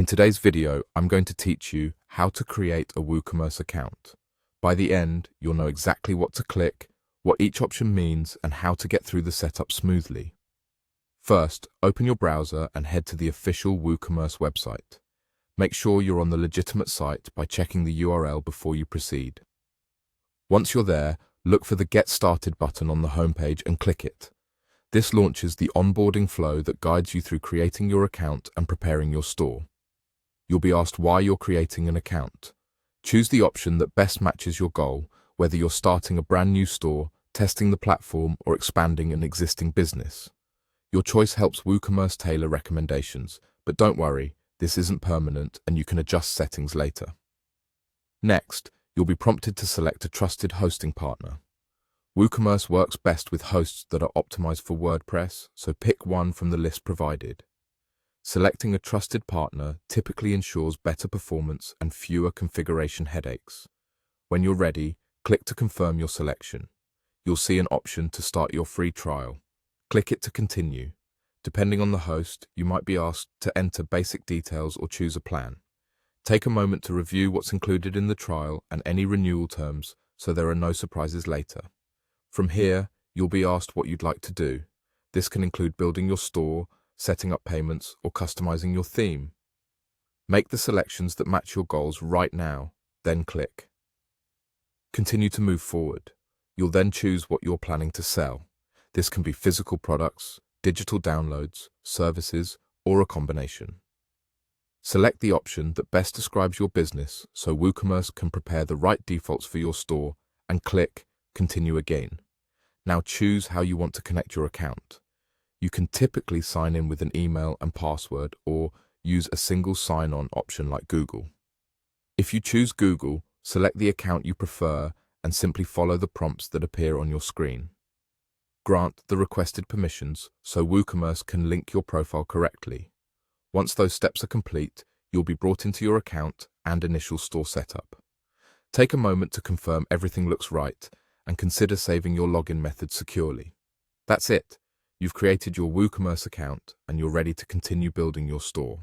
In today's video, I'm going to teach you how to create a WooCommerce account. By the end, you'll know exactly what to click, what each option means, and how to get through the setup smoothly. First, open your browser and head to the official WooCommerce website. Make sure you're on the legitimate site by checking the URL before you proceed. Once you're there, look for the Get Started button on the homepage and click it. This launches the onboarding flow that guides you through creating your account and preparing your store. You'll be asked why you're creating an account. Choose the option that best matches your goal, whether you're starting a brand new store, testing the platform, or expanding an existing business. Your choice helps WooCommerce tailor recommendations, but don't worry, this isn't permanent and you can adjust settings later. Next, you'll be prompted to select a trusted hosting partner. WooCommerce works best with hosts that are optimized for WordPress, so pick one from the list provided. Selecting a trusted partner typically ensures better performance and fewer configuration headaches. When you're ready, click to confirm your selection. You'll see an option to start your free trial. Click it to continue. Depending on the host, you might be asked to enter basic details or choose a plan. Take a moment to review what's included in the trial and any renewal terms so there are no surprises later. From here, you'll be asked what you'd like to do. This can include building your store, setting up payments, or customizing your theme. Make the selections that match your goals right now, then click. Continue to move forward. You'll then choose what you're planning to sell. This can be physical products, digital downloads, services, or a combination. Select the option that best describes your business so WooCommerce can prepare the right defaults for your store and click Continue again. Now choose how you want to connect your account. You can typically sign in with an email and password or use a single sign-on option like Google. If you choose Google, select the account you prefer and simply follow the prompts that appear on your screen. Grant the requested permissions so WooCommerce can link your profile correctly. Once those steps are complete, you'll be brought into your account and initial store setup. Take a moment to confirm everything looks right and consider saving your login method securely. That's it. You've created your WooCommerce account and you're ready to continue building your store.